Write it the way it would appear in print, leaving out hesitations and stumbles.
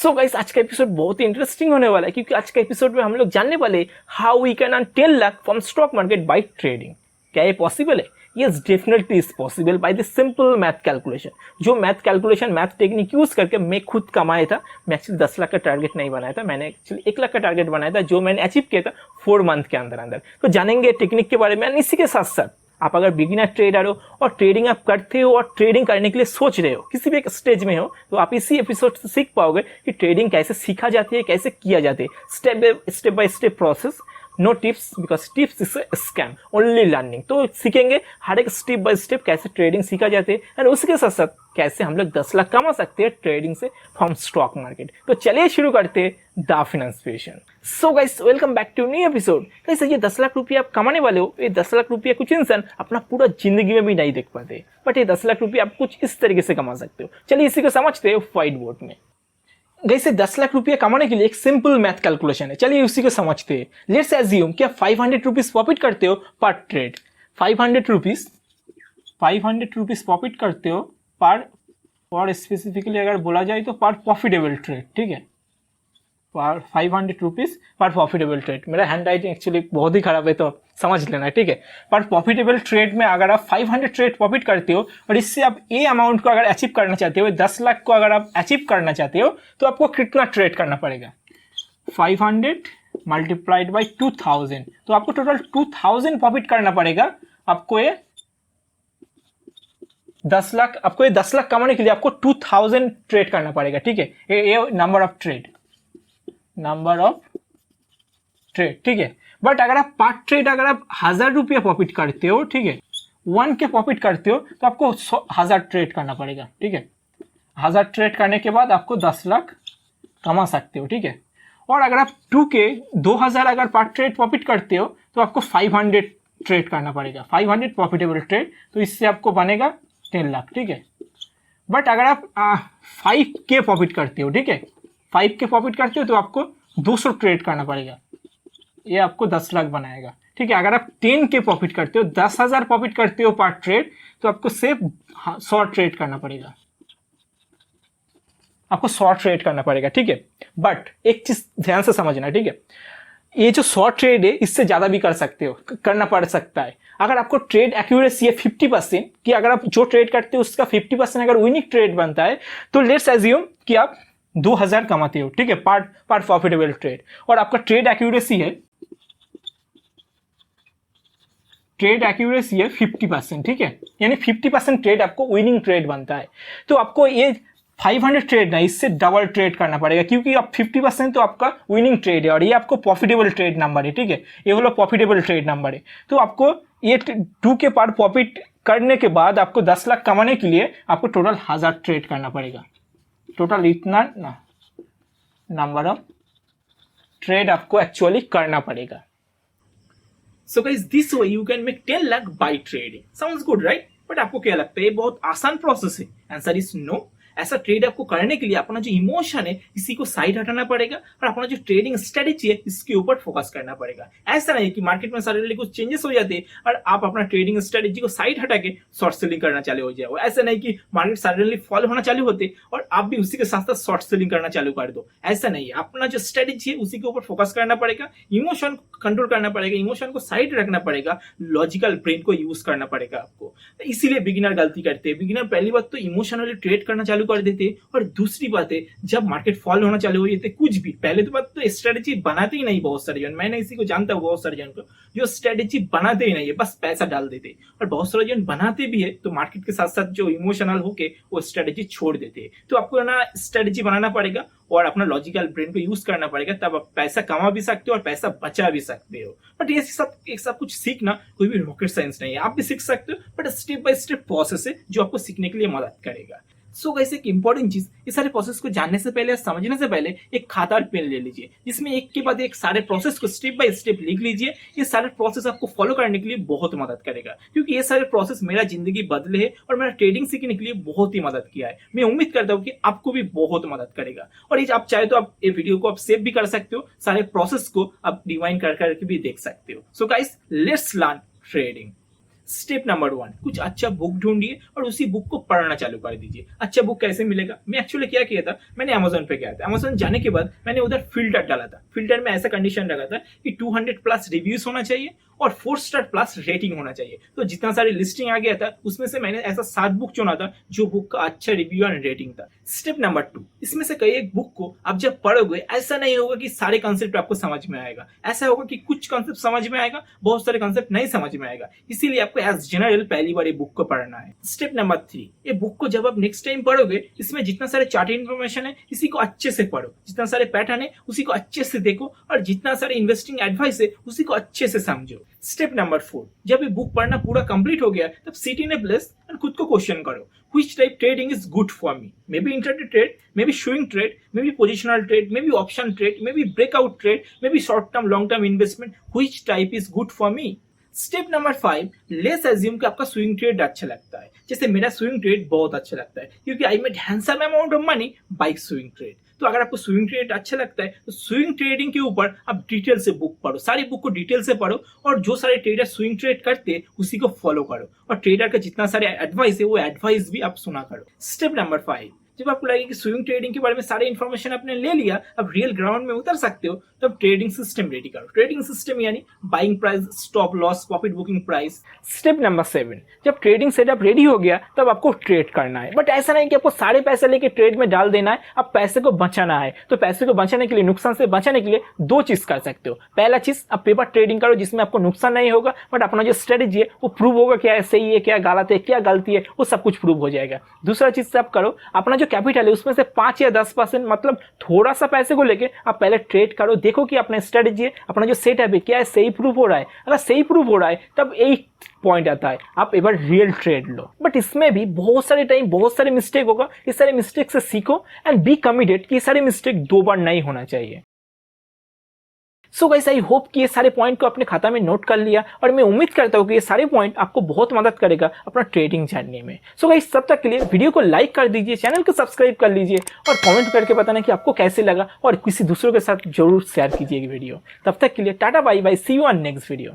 So guys, आज का episode बहुत ही इंटरेस्टिंग होने वाला है क्योंकि आज का एपिसोड में हम लोग जानने वाले how we can earn 10 lakh from stock market by trading. क्या ये पॉसिबल है? Yes, definitely is possible by the simple math calculation. जो मैथ टेक्निक यूज करके मैं खुद कमाया था। मैं एक्चुअली 10 लाख का टारगेट नहीं बनाया था, मैंने एक्चुअली 1 लाख का टारगेट बनाया था जो मैंने अचीव किया था 4 मंथ के अंदर अंदर। तो जानेंगे टेक्निक के बारे में। इसी के साथ साथ आप अगर बिगिनर ट्रेडर हो और ट्रेडिंग आप करते हो और ट्रेडिंग करने के लिए सोच रहे हो, किसी भी एक स्टेज में हो, तो आप इसी एपिसोड से सीख पाओगे कि ट्रेडिंग कैसे सीखा जाती है, कैसे किया जाता है, step by step process. No tips, because tips is scam, only learning. तो सीखेंगे हर एक स्टेप बाय स्टेप कैसे ट्रेडिंग सीखा जाती है एंड उसके साथ साथ कैसे हम लोग 10 लाख कमा सकते हैं ट्रेडिंग से फ्रॉम स्टॉक मार्केट। तो चलिए शुरू करते हैं the financiation. So guys, welcome back to new episode. Guys, ये 10 लाख रुपये आप कमाने वाले हो। ये 10 लाख रुपया कुछ इंसान अपना पूरा जिंदगी में भी नहीं देख पाते, बट ये 10 लाख रुपये आप कुछ इस तरीके से कमा सकते हो। चलिए इसी को समझते हो व्हाइट बोर्ड में। गाइस, 10 लाख रुपया कमाने के लिए एक सिंपल मैथ कैलकुलेशन है। चलिए उसी को समझते हैं। लेट्स एज्यूम कि आप 500 रुपीज प्रॉफिट करते हो पर ट्रेड। 500 रुपीज प्रॉफिट करते हो पर, और स्पेसिफिकली अगर बोला जाए तो पर प्रॉफिटेबल ट्रेड। ठीक है, पर 500 रुपीज पर प्रॉफिटेबल ट्रेड। मेरा हैंड राइटिंग एक्चुअली बहुत ही खराब है तो समझ लेना, ठीक है। पर प्रॉफिटेबल ट्रेड में अगर आप 500 ट्रेड प्रॉफिट करते हो और इससे आप ए अमाउंट को अगर अचीव करना चाहते हो, 10 लाख को अगर आप अचीव करना चाहते हो, तो आपको कितना ट्रेड करना पड़ेगा? 500 मल्टीप्लाइड बाई 2000, तो आपको टोटल 2000 प्रॉफिट करना पड़ेगा। आपको ये 10 लाख कमाने के लिए आपको 2000 ट्रेड करना पड़ेगा। ठीक है, ये नंबर ऑफ ट्रेड, ठीक है। बट अगर आप पार्ट ट्रेड अगर आप 1000 रुपया प्रॉफिट करते हो, ठीक है, 1 के प्रॉफिट करते हो, तो आपको 1000 ट्रेड करना पड़ेगा। ठीक है, 1000 ट्रेड करने के बाद आपको 10 लाख कमा सकते हो। ठीक है, और अगर आप 2 के 2000 अगर पार्ट ट्रेड प्रॉफिट करते हो, तो आपको 500 ट्रेड करना पड़ेगा। 500 प्रॉफिटेबल ट्रेड, तो इससे आपको बनेगा 10 लाख। ठीक है, बट अगर आप 5 के प्रॉफिट करते हो, ठीक है, 5 के प्रॉफिट करते हो, तो आपको 200 ट्रेड करना पड़ेगा। ये आपको 10 लाख बनाएगा। ठीक है, अगर आप 10 के प्रॉफिट करते हो, 10,000 प्रॉफिट करते हो पर ट्रेड, तो आपको सिर्फ 100 ट्रेड करना पड़ेगा। आपको 100 ट्रेड करना पड़ेगा। ठीक है, बट एक चीज ध्यान से समझना, ठीक है, ये जो 100 ट्रेड है, इससे ज्यादा भी कर सकते हो, करना पड़ सकता है। अगर आपको ट्रेड एक्यूरेसी है 50%, कि अगर आप जो ट्रेड करते हो उसका 50% अगर विनिंग ट्रेड बनता है, तो लेट्स एज्यूम कि आप 2000 कमाते हो, ठीक है, पार्ट प्रॉफिटेबल ट्रेड, और आपका ट्रेड एक्यूरेसी है 50%। ठीक है, यानी 50% ट्रेड आपको विनिंग ट्रेड बनता है। तो आपको ये 500 ट्रेड नहीं, इससे डबल ट्रेड करना पड़ेगा, क्योंकि आप 50% तो आपका विनिंग ट्रेड है और ये आपको प्रॉफिटेबल ट्रेड नंबर है। ठीक है, ये वाला प्रॉफिटेबल ट्रेड नंबर है। तो आपको ये 2 के पार्ट प्रॉफिट करने के बाद आपको 10 लाख कमाने के लिए आपको टोटल 1000 ट्रेड करना पड़ेगा। टोटल इतना नंबर ऑफ ट्रेड आपको एक्चुअली करना पड़ेगा। So guys, this way you can make 10 lakh by trading. Sounds good, right? But आपको क्या लगता है ये बहुत आसान प्रोसेस है? Answer is no. ऐसा ट्रेड आपको करने के लिए अपना जो इमोशन है इसी को साइड हटाना पड़ेगा और अपना जो ट्रेडिंग स्ट्रेटेजी है इसके ऊपर फोकस करना पड़ेगा। ऐसा नहीं कि मार्केट में सडनली कुछ चेंजेस हो जाते हैं और आप अपना ट्रेडिंग स्ट्रेटेजी को साइड हटा के शॉर्ट सेलिंग करना चालू हो जाए। ऐसा नहीं कि मार्केट सडनली फॉल होना चालू होते और आप भी उसी के साथ साथ शॉर्ट सेलिंग करना चालू कर दो। ऐसा नहीं है, अपना जो स्ट्रेटेजी है उसी के ऊपर फोकस करना पड़ेगा, इमोशन कंट्रोल करना पड़ेगा, इमोशन को साइड रखना पड़ेगा, लॉजिकल ब्रेन को यूज करना पड़ेगा आपको। इसीलिए बिगिनर गलती करते हैं। बिगिनर पहली बात तो इमोशनली ट्रेड करना चालू कर देते, और दूसरी बात है जब मार्केट फॉल होना चालू हो जाते कुछ भी, पहले तो बात तो स्ट्रेटेजी बनाते ही नहीं बहुत सारे जन। मैंने इसी को जानता हूँ, बहुत सारे जन को जो स्ट्रेटेजी बनाते ही नहीं है, बस पैसा डाल देते, और बहुत सारे जन बनाते भी है तो मार्केट के साथ साथ जो इमोशनल होके वो स्ट्रेटेजी छोड़ देते हैं। तो आपको ना स्ट्रेटेजी बनाना पड़ेगा और अपना लॉजिकल ब्रेन को यूज करना पड़ेगा, तब आप पैसा कमा भी सकते हो और पैसा बचा भी सकते हो। बट ये सब कुछ सीखना कोई भी रॉकेट साइंस नहीं है, आप भी सीख सकते हो, but step by step process है जो आपको सीखने के लिए मदद करेगा। सो गाइस, एक इंपॉर्टेंट चीज, इस सारे प्रोसेस को जानने से पहले, समझने से पहले एक खाता और पेन ले लीजिए, जिसमें एक के बाद एक सारे प्रोसेस को स्टेप बाय स्टेप लिख लीजिए। ये सारे प्रोसेस आपको फॉलो करने के लिए बहुत मदद करेगा, क्योंकि ये सारे प्रोसेस मेरा जिंदगी बदले है और मेरा ट्रेडिंग सीखने के लिए बहुत ही मदद किया है। मैं उम्मीद करता हूँ कि आपको भी बहुत मदद करेगा। और ये आप चाहे तो आप ये वीडियो को आप सेव भी कर सकते हो, सारे प्रोसेस को आप रिवाइंड कर करके भी देख सकते हो। So guys, let's learn trading. Step number 1, कुछ अच्छा बुक ढूंढिए और उसी बुक को पढ़ना चालू कर दीजिए। अच्छा बुक कैसे मिलेगा? मैं एक्चुअली क्या किया था, मैंने अमेजोन पे गया था। अमेजोन जाने के बाद मैंने उधर फिल्टर डाला था। फिल्टर में ऐसा कंडीशन रखा था कि 200 प्लस रिव्यूज होना चाहिए और 4 स्टार प्लस रेटिंग होना चाहिए। तो जितना सारी लिस्टिंग आ गया था उसमें से मैंने ऐसा 7 बुक चुना था जो बुक का अच्छा रिव्यू एंड रेटिंग था। स्टेप नंबर 2, इसमें से कई एक बुक को आप जब पढ़ोगे ऐसा नहीं होगा कि सारे कॉन्सेप्ट आपको समझ में आएगा। ऐसा होगा कि कुछ कॉन्सेप्ट समझ में आएगा, बहुत सारे कॉन्सेप्ट नहीं समझ में आएगा। इसीलिए आपको एज जनरल पहली बार ये बुक को पढ़ना है। स्टेप नंबर 3, ये बुक को जब आप नेक्स्ट टाइम पढ़ोगे इसमें जितना सारे चार्ट इन्फॉर्मेशन है इसी को अच्छे से पढ़ो, जितना सारे पैटर्न है उसी को अच्छे से देखो और जितना सारे इन्वेस्टिंग एडवाइस है उसी को अच्छे से समझो। स्टेप नंबर 4, जब ये बुक पढ़ना पूरा कंप्लीट हो गया तब सिट इन ए प्लेस और खुद को क्वेश्चन करो, which type trading is good for me? Maybe intraday trade, maybe swing trade, maybe positional trade, maybe option trade, maybe breakout trade, maybe short term long term investment. Which type is good for me? Step number 5, let's assume कि आपका swing trade अच्छा लगता है। जैसे मेरा swing trade बहुत अच्छा लगता है क्योंकि I made handsome amount of money by swing trade. तो अगर आपको स्विंग ट्रेड अच्छा लगता है तो स्विंग ट्रेडिंग के ऊपर आप डिटेल से बुक पढ़ो, सारी बुक को डिटेल से पढ़ो और जो सारे ट्रेडर स्विंग ट्रेड करते हैं उसी को फॉलो करो और ट्रेडर का जितना सारे एडवाइस है वो एडवाइस भी आप सुना करो। स्टेप नंबर 5, जब आपको लगे कि स्विंग ट्रेडिंग के बारे में सारे इन्फॉर्मेशन आपने ले लिया, अब रियल ग्राउंड में उतर सकते हो, तब ट्रेडिंग सिस्टम रेडी करो। ट्रेडिंग सिस्टम यानी buying price, stop loss, profit booking price. Step number 7, जब ट्रेडिंग सेटअप रेडी हो गया तब आपको ट्रेड करना है। बट ऐसा नहीं कि आपको सारे पैसे लेके ट्रेड में डाल देना है, अब पैसे को बचाना है। तो पैसे को बचाने के लिए, नुकसान से बचाने के लिए 2 चीज कर सकते हो। पहला चीज, आप पेपर ट्रेडिंग करो जिसमें आपको नुकसान नहीं होगा बट अपना जो स्ट्रेटेजी है वो प्रूव होगा क्या सही है, क्या गलत है, क्या गलती है, वो सब कुछ प्रूव हो जाएगा। दूसरा चीज आप करो, अपना जो कैपिटल है उसमें से 5 या 10% मतलब थोड़ा सा पैसे को लेके आप पहले ट्रेड करो, देखो कि अपना स्ट्रेटेजी है, अपना जो सेटअप है क्या है सही प्रूव हो रहा है। अगर सही प्रूव हो रहा है तब एक पॉइंट आता है, आप एक बार रियल ट्रेड लो। बट इसमें भी बहुत सारे टाइम बहुत सारे मिस्टेक होगा, इस सारे मिस्टेक से सीखो एंड बी कमिटेड कि ये सारे मिस्टेक 2 बार नहीं होना चाहिए। सो गाइस, आई होप कि ये सारे पॉइंट को अपने खाता में नोट कर लिया और मैं उम्मीद करता हूँ कि ये सारे पॉइंट आपको बहुत मदद करेगा अपना ट्रेडिंग जानने में। सो गाइस, तब तक के लिए वीडियो को लाइक कर दीजिए, चैनल को सब्सक्राइब कर लीजिए और कमेंट करके बताना कि आपको कैसे लगा और किसी दूसरों के साथ जरूर शेयर कीजिए वीडियो। तब तक के लिए tata bye bye, see you on next video.